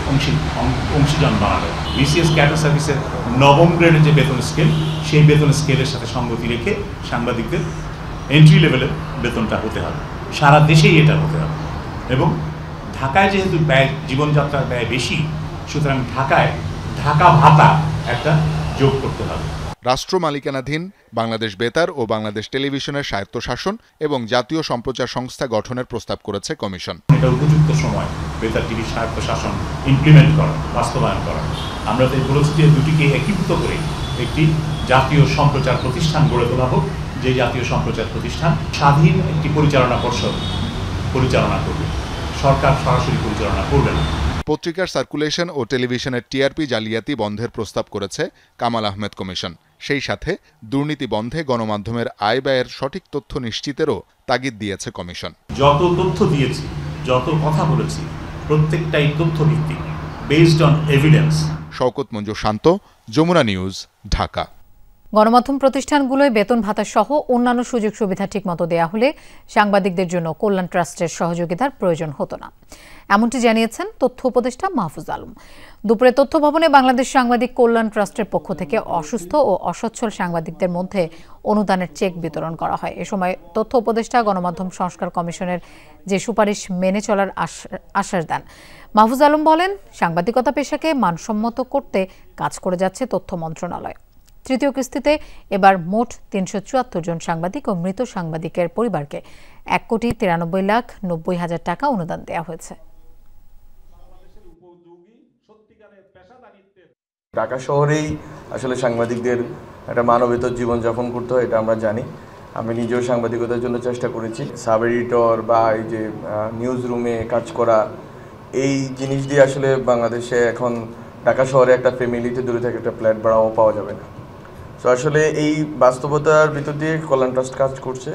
অংশীজন বানানো। বিসিএস ক্যাডার সার্ভিসের নবম গ্রেডের যে বেতন স্কেল, সেই বেতন স্কেলের সাথে সঙ্গতি রেখে সাংবাদিকদের এন্ট্রি লেভেলের বেতনটা হতে হবে। সারা দেশেই এটা হতে হবে। এবং ঢাকায় যেহেতু ব্যয়, জীবনযাত্রার ব্যয় বেশি, সুতরাং ঢাকায় ঢাকা ভাতা একটা যোগ করতে হবে। রাষ্ট্র মালিকানাধীন বাংলাদেশ বেতার ও বাংলাদেশ টেলিভিশনের স্বায়ত্তশাসন এবং জাতীয় সম্প্রচার সংস্থা গঠনের প্রস্তাব করেছে কমিশন। এটা উপযুক্ত সময় বেতার টিভির স্বায়ত্তশাসন ইমপ্লিমেন্ট করা, বাস্তবায়ন করা। আমরা তাই বলেছি যে দুটিকে একীভূত করে একটি জাতীয় সম্প্রচার প্রতিষ্ঠান গড়ে তোলা হোক, যে জাতীয় সম্প্রচার প্রতিষ্ঠান স্বাধীন একটি পরিচালনা পর্ষদ পরিচালনা করবে, সরকার সরাসরি পরিচালনা করবে না। পত্রিকার সার্কুলেশন ও টেলিভিশনের টিআরপি জালিয়াতি বন্ধের প্রস্তাব করেছে কামাল আহমেদ কমিশন। সেই সাথে দুর্নীতি বন্ধে গণমাধ্যমের আয় ব্যয়ের সঠিক তথ্য নিশ্চিতেরও তাগিদ দিয়েছে কমিশন। যত তথ্য দিয়েছি, যত কথা বলেছি, প্রত্যেকটাই তথ্য ভিত্তিক, based on evidence. Shawkat Manzur Shanto, Jamuna news, Dhaka. গণমাধ্যম প্রতিষ্ঠানগুলোয় বেতন ভাতা সহ অন্যান্য সুযোগ সুবিধা ঠিকমতো দেয়া হলে সাংবাদিকদের জন্য কল্যাণ ট্রাস্টের সহযোগিতার প্রয়োজন হতো না, এমনটি জানিয়েছেন তথ্য উপদেষ্টা মাহফুজ আলম। দুপুরে তথ্য ভবনে বাংলাদেশ সাংবাদিক কল্যাণ ট্রাস্টের পক্ষ থেকে অসুস্থ ও অসচ্ছল সাংবাদিকদের মধ্যে অনুদানের চেক বিতরণ করা হয়। এ সময় তথ্য উপদেষ্টা গণমাধ্যম সংস্কার কমিশনের যে সুপারিশ মেনে চলার আশ্বাস দেন। মাহফুজ আলম বলেন, সাংবাদিকতা পেশাকে মানসম্মত করতে কাজ করে যাচ্ছে তথ্য মন্ত্রণালয়। তৃতীয় কিস্তিতে এবার মোট ৩৭৪ জন সাংবাদিক ও মৃত সাংবাদিকের পরিবারকে ১,৯৩,৯০,০০০ টাকা অনুদান দেওয়া হয়েছে। ঢাকা শহরেই আসলে সাংবাদিকদের একটা মানবেতর জীবনযাপন করতে হয়, এটা আমরা জানি। আমি নিজেও সাংবাদিকতার জন্য চেষ্টা করেছি। সাব এডিটর বা এই যে নিউজ রুমে কাজ করা, এই জিনিস দিয়ে আসলে বাংলাদেশে এখন ঢাকা শহরে একটা ফ্যামিলিতে দূরে থেকে একটা ফ্ল্যাট ভাড়াও পাওয়া যাবে না। তো আসলে এই বাস্তবতার ভিতর দিয়ে কল্যাণ ট্রাস্ট কাজ করছে।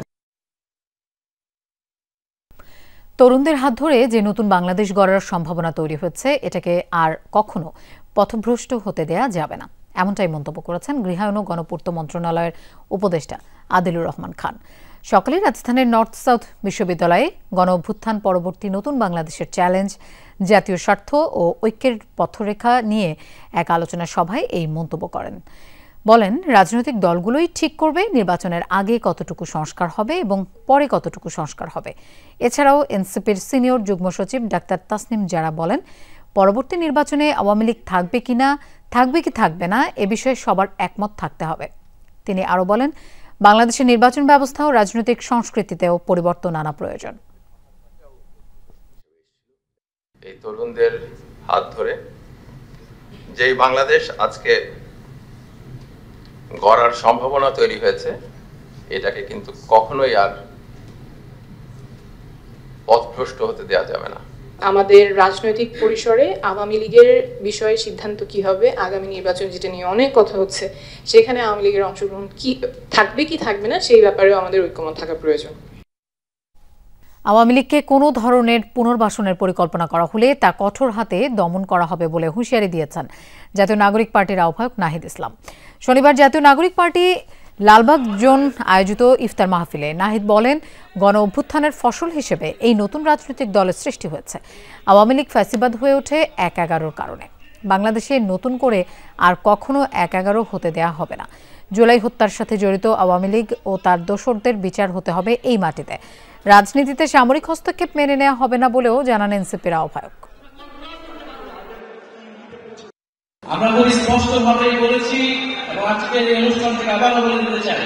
তরুণদের হাত ধরে যে নতুন বাংলাদেশ গড়ার সম্ভাবনা তৈরি হচ্ছে, এটাকে আর কখনো পথভ্রষ্ট হতে দেয়া যাবে না, এমনটাই মন্তব্য করেছেন গৃহায়ন ও গণপূর্ত মন্ত্রণালয়ের উপদেষ্টা আদিলুর রহমান খান। সকালে রাজধানীর নর্থ সাউথ বিশ্ববিদ্যালয়ে গণ অভ্যুত্থান পরবর্তী নতুন বাংলাদেশের চ্যালেঞ্জ, জাতীয় স্বার্থ ও ঐক্যের পথরেখা নিয়ে এক আলোচনা সভায় এই মন্তব্য করেন। বলেন, রাজনৈতিক দলগুলোই ঠিক করবে নির্বাচনের আগে কতটুকু সংস্কার হবে এবং পরে কতটুকু সংস্কার হবে। এছাড়াও এনসিপির সিনিয়র যুগ্ম সচিব ডাক্তার তাসনিম জারা বলেন, পরবর্তী নির্বাচনে আওয়ামী লীগ থাকবে কি থাকবে না এ বিষয়ে সবার একমত থাকতে হবে। তিনি আরও বলেন, বাংলাদেশের নির্বাচন ব্যবস্থা ও রাজনৈতিক সংস্কৃতিতেও পরিবর্তন আনা প্রয়োজন। এই তরুণদের হাত ধরে যেই বাংলাদেশ আজকে গড়ার সম্ভাবনা তৈরি হয়েছে, এটাকে কিন্তু কখনোই আর পথভ্রষ্ট হতে দেওয়া যাবে না। আমাদের রাজনৈতিক পরিসরে আওয়ামী লীগের বিষয়ে সিদ্ধান্ত কি হবে, আগামী নির্বাচন যেটা নিয়ে অনেক কথা হচ্ছে, সেখানে আওয়ামী লীগের অংশগ্রহণ কি থাকবে না সেই ব্যাপারেও আমাদের ঐক্যমত থাকা প্রয়োজন। আওয়ামী লীগকে কোনো ধরনের পুনর্বাসনের পরিকল্পনা করা হলে তা কঠোর হাতে দমন করা হবে বলে হুঁশিয়ারি দিয়েছেন জাতীয় নাগরিক পার্টির আহ্বায়ক নাহিদ ইসলাম। শনিবার জাতীয় নাগরিক পার্টি লালবাগ জোন আয়োজিত ইফতার মাহফিলে নাহিদ বলেন, গণ অভ্যুত্থানের ফসল হিসেবে এই নতুন রাজনৈতিক দলের সৃষ্টি হয়েছে। আওয়ামী লীগ ফ্যাসিবাদ হয়ে ওঠে ১/১১ কারণে। বাংলাদেশে নতুন করে আর কখনো ১/১১ হতে দেয়া হবে না। জুলাই হত্যার সাথে জড়িত আওয়ামী লীগ ও তার দোসরদের বিচার হতে হবে এই মাটিতে। রাজনীতিতে সামরিক হস্তক্ষেপ মেনে নেওয়া হবে না বলেও জানান এনসিপির আহ্বায়ক। আমরা খুব স্পষ্টভাবেই বলেছি এবং আজকের এই অনুষ্ঠান থেকে আবারও বলে দিতে চাই,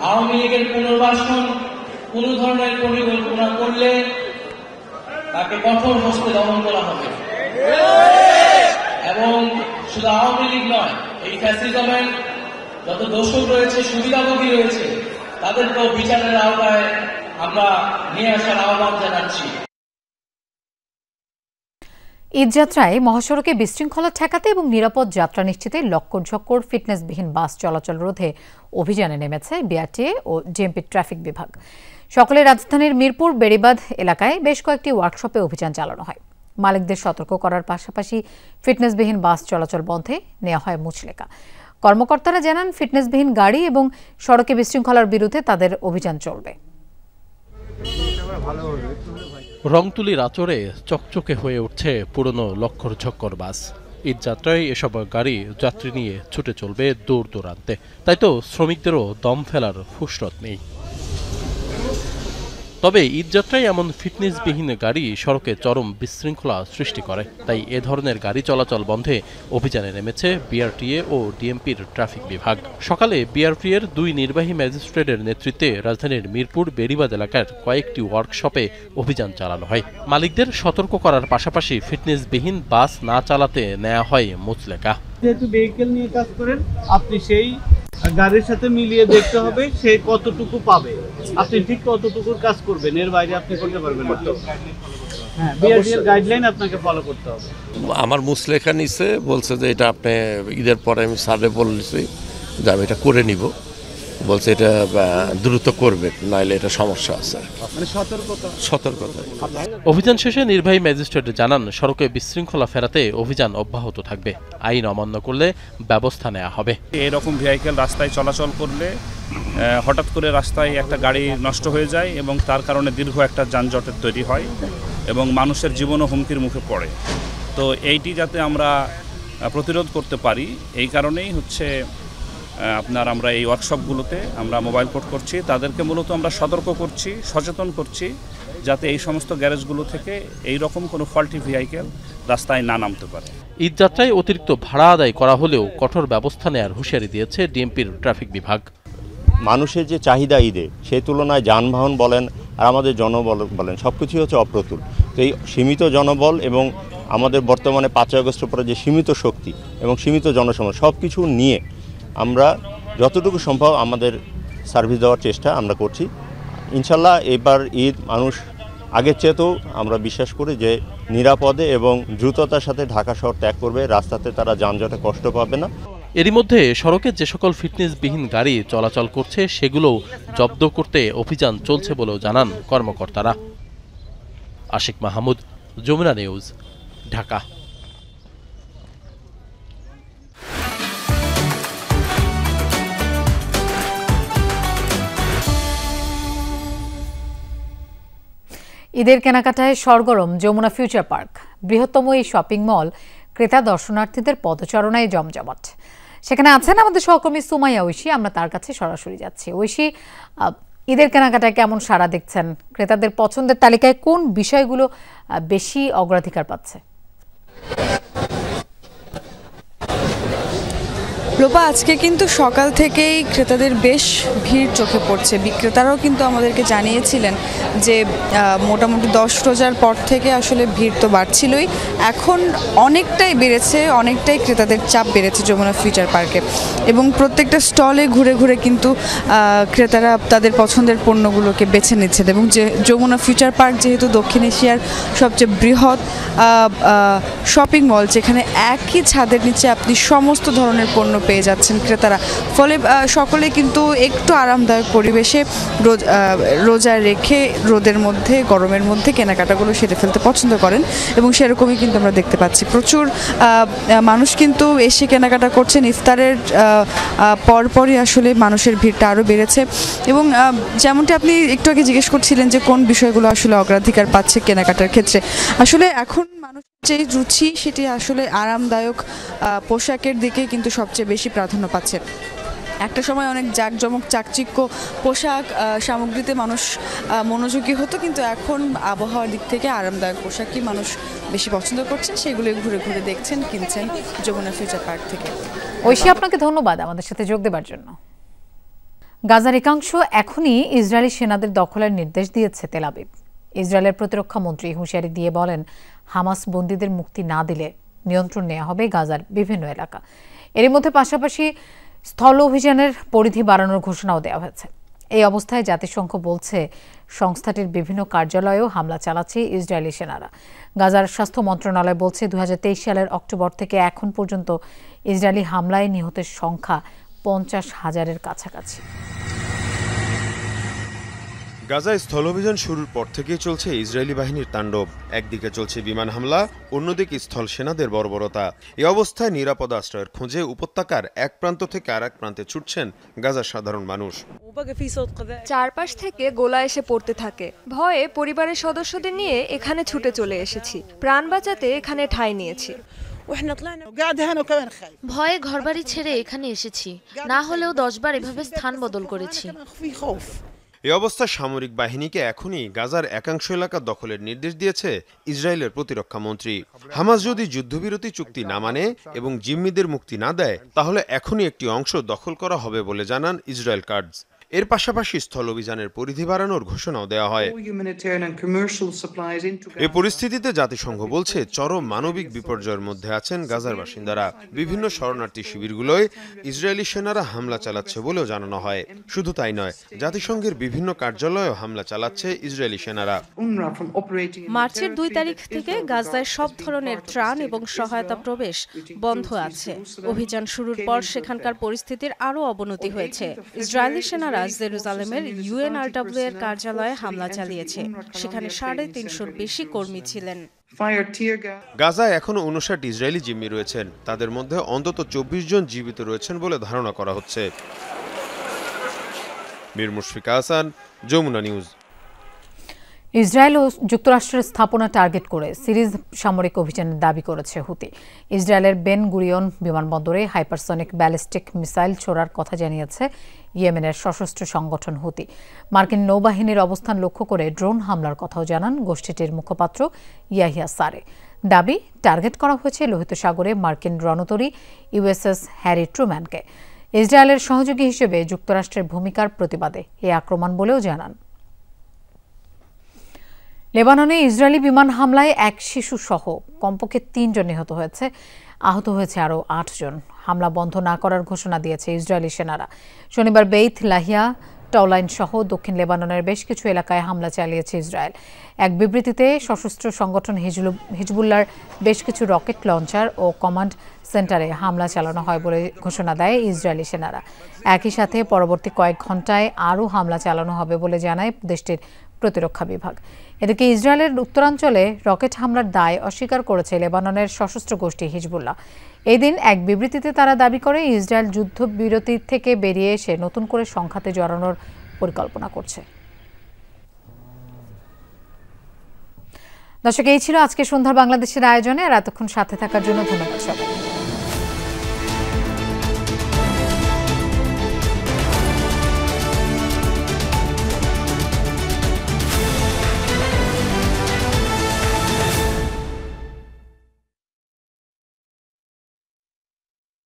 আওয়ামী লীগের পুনর্বাসন কোন ধরনের পরিকল্পনা করলে তাকে কঠোর হস্তে দমন করা হবে। এবং শুধু আওয়ামী লীগ নয়, এই ফ্যাসিজমের যত দোষক রয়েছে, সুবিধাভোগী রয়েছে, তাদেরকেও বিচারের আওতায় আমরা নিয়ে আসার আহ্বান জানাচ্ছি। ঈদযাত্রায় মহাসড়কে বিশৃঙ্খলা ঠেকাতে এবং নিরাপদ যাত্রা নিশ্চিতে লক্কর-ঝক্কর ফিটনেসবিহীন বাস চলাচল রোধে অভিযানে নেমেছে বিআরটিএ ও ডিএমপি ট্রাফিক বিভাগ। সকালে রাজধানীর মিরপুর বেড়িবাঁধ এলাকায় বেশ কয়েকটি ওয়ার্কশপে অভিযান চালানো হয়। মালিকদের সতর্ক করার পাশাপাশি ফিটনেসবিহীন বাস চলাচল বন্ধে নেওয়া হয় মুচলেকা। কর্মকর্তারা জানান, ফিটনেসবিহীন গাড়ি এবং সড়কে বিশৃঙ্খলার বিরুদ্ধে তাদের অভিযান চলবে। রংতুলির আচরে চকচকে হয়ে উঠছে পুরনো লক্কর-ঝক্কর বাস। ঈদযাত্রায় এসব গাড়ি যাত্রী নিয়ে ছুটে চলবে দূর দূরান্তে। তাই তো শ্রমিকদেরও দম ফেলার ফুসরত নেই। তবে ঈদযাত্রায় এমন ফিটনেসবিহীন গাড়ি সড়কে চরম বিশৃঙ্খলা সৃষ্টি করে। তাই এ ধরনের গাড়ি চলাচল বন্ধে অভিযানে নেমেছে বিআরটিএ ও ডিএমপির ট্রাফিক বিভাগ। সকালে বিআরটিএর 2 নির্বাহী ম্যাজিস্ট্রেটের নেতৃত্বে রাজধানীর মিরপুর বেড়িবাঁধ এলাকার কয়েকটি ওয়ার্কশপে অভিযান চালানো হয়। মালিকদের সতর্ক করার পাশাপাশি ফিটনেসবিহীন বাস না চালাতে নেওয়া হয় মুচলেকা। যেহেতু ভেহিকেল নিয়ে কাজ করেন, আপনি সেই গাড়ির সাথে মিলিয়ে দেখতে হবে সে কতটুকু পাবে, আপনি ঠিক কতটুকুর কাজ করবেন, এর বাইরে আপনি করতে পারবেন না। হ্যাঁ, বিআরটিএর গাইডলাইন আপনাকে ফলো করতে হবে। আমার মুচলেখা নিছে, বলছে যে এটা আপনি ঈদের পরে, আমি স্যারে বলেছি যে আমি এটা করে নিব, বলছে এটা দ্রুত করবে, নাইলে এটা সমস্যা আছে। সতর্কতা। অভিযান শেষে নির্বাহী ম্যাজিস্ট্রেট জানান, সড়কে বিশৃঙ্খলা ফেরাতে অভিযান অব্যাহত থাকবে। আইন অমান্য করলে ব্যবস্থা নেওয়া হবে। এরকম ভেহিকেল রাস্তায় চলাচল করলে হঠাৎ করে রাস্তায় একটা গাড়ি নষ্ট হয়ে যায় এবং তার কারণে দীর্ঘ একটা যানজটের তৈরি হয় এবং মানুষের জীবনও হুমকির মুখে পড়ে। তো এইটি যাতে আমরা প্রতিরোধ করতে পারি, এই কারণেই হচ্ছে আমরা এই ওয়ার্কশপগুলোতে আমরা মোবাইল কোর্ট করছি, তাদেরকে মূলত আমরা সতর্ক করছি, সচেতন করছি, যাতে এই সমস্ত গ্যারেজগুলো থেকে এই রকম কোনো ফল্টি ভেহিকেল রাস্তায় না নামতে পারে। ঈদযাত্রায় অতিরিক্ত ভাড়া আদায় করা হলেও কঠোর ব্যবস্থা নেওয়ার হুঁশিয়ারি দিয়েছে ডিএমপির ট্রাফিক বিভাগ। মানুষের যে চাহিদা ঈদে, সেই তুলনায় যানবাহন বলেন আর আমাদের জনবল বলেন, সব কিছুই হচ্ছে অপ্রতুল। তো এই সীমিত জনবল এবং আমাদের বর্তমানে 5 আগস্টের পরে যে সীমিত শক্তি এবং সীমিত জনসময়, সব কিছু নিয়ে আমরা যতটুকু সম্ভব আমাদের সার্ভিস দেওয়ার চেষ্টা আমরা করছি। ইনশাল্লাহ এবার ঈদ মানুষ আগের চেয়েও আমরা বিশ্বাস করি যে নিরাপদে এবং দ্রুততার সাথে ঢাকা শহর ত্যাগ করবে, রাস্তাতে তারা যানজটে কষ্ট পাবে না। এরই মধ্যে সড়কে যে সকল ফিটনেসবিহীন গাড়ি চলাচল করছে সেগুলোও জব্দ করতে অভিযান চলছে বলেও জানান কর্মকর্তারা। আশিক মাহমুদ, যমুনা নিউজ, ঢাকা। ঈদের কেনাকাটায় সরগরম যমুনা ফিউচার পার্ক। বৃহত্তম এই শপিং মল ক্রেতা দর্শনার্থীদের পদচারণায় জমজমাট। সেখানে আছেন আমাদের সহকর্মী সুমাইয়া ঐশী, আমরা তার কাছে সরাসরি যাচ্ছি। ঐশী, ঈদের কেনাকাটায় কেমন সাড়া দেখছেন? ক্রেতাদের পছন্দের তালিকায় কোন বিষয়গুলো বেশি অগ্রাধিকার পাচ্ছে? রূপা, আজকে কিন্তু সকাল থেকেই ক্রেতাদের বেশ ভিড় চোখে পড়ছে। বিক্রেতারাও কিন্তু আমাদেরকে জানিয়েছিলেন যে মোটামুটি 10 রোজার পর থেকে আসলে ভিড় তো বাড়ছিলই, এখন অনেকটাই বেড়েছে, অনেকটাই ক্রেতাদের চাপ বেড়েছে যমুনা ফিউচার পার্কে। এবং প্রত্যেকটা স্টলে ঘুরে ঘুরে কিন্তু ক্রেতারা তাদের পছন্দের পণ্যগুলোকে বেছে নিচ্ছেন। এবং যে যমুনা ফিউচার পার্ক যেহেতু দক্ষিণ এশিয়ার সবচেয়ে বৃহৎ শপিং মল, যেখানে একই ছাদের নিচে আপনি সমস্ত ধরনের পণ্য পেয়ে যাচ্ছেন ক্রেতারা, ফলে সকলে কিন্তু একটু আরামদায়ক পরিবেশে রোজা রেখে রোদের মধ্যে, গরমের মধ্যে কেনাকাটাগুলো সেরে ফেলতে পছন্দ করেন। এবং সেরকমই কিন্তু আমরা দেখতে পাচ্ছি প্রচুর মানুষ কিন্তু এসে কেনাকাটা করছেন। ইফতারের পরপরই আসলে মানুষের ভিড়টা আরও বেড়েছে। এবং যেমনটি আপনি একটু আগে জিজ্ঞেস করছিলেন যে কোন বিষয়গুলো আসলে অগ্রাধিকার পাচ্ছে কেনাকাটার ক্ষেত্রে, আসলে এখন মানুষের যে রুচি সেটি আসলে আরামদায়ক পোশাকের দিকে কিন্তু সবচেয়ে বেশি প্রাধান্য পাচ্ছে। একটা সময় অনেক জাঁকজমক চাকচিক্য পোশাক সামগ্রীতে মানুষ মনোযোগী হতো, কিন্তু এখন আবহাওয়ার দিক থেকে আরামদায়ক পোশাকই মানুষ বেশি পছন্দ করছেন, সেগুলো ঘুরে ঘুরে দেখছেন, কিনছেন যমুনা ফিউচার পার্ক থেকে। ঐশী, আপনাকে ধন্যবাদ আমাদের সাথে যোগ দেবার জন্য। গাজার একাংশ এখনই ইসরায়েলি সেনাদের দখলের নির্দেশ দিয়েছে তেল আবিব। ইসরায়েলের প্রতিরক্ষা মন্ত্রী হুঁশিয়ারি দিয়ে বলেন, হামাস বন্দীদের মুক্তি না দিলে নিয়ন্ত্রণ নেওয়া হবে গাজার বিভিন্ন এলাকা। এর মধ্যে পাশাপাশি স্থল অভিযানের পরিধি বাড়ানোর ঘোষণাও দেওয়া হয়েছে। এই অবস্থায় জাতিসংঘ বলছে সংস্থাটির বিভিন্ন কার্যালয়েও হামলা চালাচ্ছে ইসরায়েলি সেনারা। গাজার স্বাস্থ্য মন্ত্রণালয় বলছে 2023 সালের অক্টোবর থেকে এখন পর্যন্ত ইসরায়েলি হামলায় নিহতের সংখ্যা 50,000-এর কাছাকাছি। গাজায় স্থল অভিযান শুরুর পর থেকেই চলছে ইসরায়েলি বাহিনীর তাণ্ডব। একদিকে চলছে বিমান হামলা, অন্যদিকে স্থল সেনাদের বর্বরতা। এই অবস্থায় নিরাপদ আশ্রয়ের খোঁজে উপত্যকার এক প্রান্ত থেকে আরেক প্রান্তে ছুটছেন গাজার সাধারণ মানুষ। চারপাশ থেকে গোলা এসে পড়তে থাকে। ভয়ে পরিবারের সদস্যদের নিয়ে এখানে ছুটে চলে এসেছি। প্রাণ বাঁচাতে এখানে ঠাঁই নিয়েছি। ভয়ে ঘরবাড়ি ছেড়ে এখানে এসেছি, না হলেও 10 বার এভাবে স্থান বদল করেছি। এই অবস্থা সামরিক বাহিনীকে এখনই গাজার একাংশ এলাকা দখলের নির্দেশ দিয়েছে ইসরায়েলের প্রতিরক্ষা মন্ত্রী। হামাস যদি যুদ্ধবিরতি চুক্তি না মানে এবং জিম্মিদের মুক্তি না দেয়, তাহলে এখনই একটি অংশ দখল করা হবে বলে জানান ইসরায়েল কার্ডস। এর পাশাপাশি স্থল অভিযানের পরিধি বাড়ানোর ঘোষণাও দেওয়া হয়। এই পরিস্থিতিতে জাতিসংঘ বলছে চরম মানবিক বিপর্যয়ের মধ্যে আছেন গাজার বাসিন্দারা। বিভিন্ন শরণার্থী শিবিরগুলোয় ইসরায়েলি সেনারা হামলা চালাচ্ছে বলেও জানানো হয়। শুধু তাই নয়, জাতিসংঘের বিভিন্ন কার্যালয়েও হামলা চালাচ্ছে ইসরায়েলি সেনারা। মার্চের 2 তারিখ থেকে গাজায় সব ধরনের ত্রাণ এবং সহায়তা প্রবেশ বন্ধ আছে। অভিযান শুরুর পর সেখানকার পরিস্থিতির আরও অবনতি হয়েছে। ইসরায়েলি সেনারা জেরুজালেমের UNRW এর কার্যালয়ে হামলা চালিয়েছে। সেখানে 350-র বেশি কর্মী ছিলেন। গাজায় এখনো 59 ইসরায়েলি জিম্মি রয়েছেন। তাদের মধ্যে অন্তত 24 জন জীবিত রয়েছেন বলে ধারণা করা হচ্ছে। মীর মুশফিকা হাসান, যমুনা নিউজ। ইসরায়েল ও যুক্তরাষ্ট্রের স্থাপনা টার্গেট করে সিরিজ সামরিক অভিযানের দাবি করেছে হুতি। ইসরায়েলের বেন গুরিয়ন বিমানবন্দরে হাইপারসনিক ব্যালিস্টিক মিসাইল ছোড়ার কথা জানিয়েছে ইয়েমেনের সশস্ত্র সংগঠন হুতি। মার্কিন নৌবাহিনীর অবস্থান লক্ষ্য করে ড্রোন হামলার কথাও জানান গোষ্ঠীটির মুখপাত্র ইয়াহিয়া সারে। দাবি, টার্গেট করা হয়েছে লোহিত সাগরে মার্কিন রণতরী USS হ্যারি ট্রুম্যানকে। ইসরায়েলের সহযোগী হিসেবে যুক্তরাষ্ট্রের ভূমিকার প্রতিবাদে এই আক্রমণ বলেও জানান। লেবাননে ইসরায়েলি বিমান হামলায় এক শিশু সহ কমপক্ষে 3 জন নিহত হয়েছে, আহত হয়েছে আরও 8 জন। হামলা বন্ধ না করার ঘোষণা দিয়েছে ইসরায়েলি সেনারা। শনিবার বেইত লাহিয়া, টাউলাইন সহ দক্ষিণ লেবাননের বেশ কিছু এলাকায় হামলা চালিয়েছে ইসরায়েল। এক বিবৃতিতে সশস্ত্র সংগঠন হিজবুল্লাহর বেশ কিছু রকেট লঞ্চার ও কমান্ড সেন্টারে হামলা চালানো হয় বলে ঘোষণা দেয় ইসরায়েলি সেনারা। একই সাথে পরবর্তী কয়েক ঘণ্টায় আরও হামলা চালানো হবে বলে জানায় দেশটির প্রতিরক্ষা বিভাগ। এদিকে ইসরায়েলের উত্তরাঞ্চলে রকেট হামলার দায় অস্বীকার করেছে লেবাননের সশস্ত্র গোষ্ঠী হিজবুল্লাহ। এই দিন এক বিবৃতিতে তারা দাবি করে ইসরায়েল যুদ্ধবিরতি থেকে বেরিয়ে এসে নতুন করে সংঘাতে জড়ানোর পরিকল্পনা করছে। দর্শক, এই ছিল আজকে সন্ধ্যার বাংলাদেশের আয়োজনে। আর এতক্ষণ সাথে থাকার জন্য ধন্যবাদ সবাই।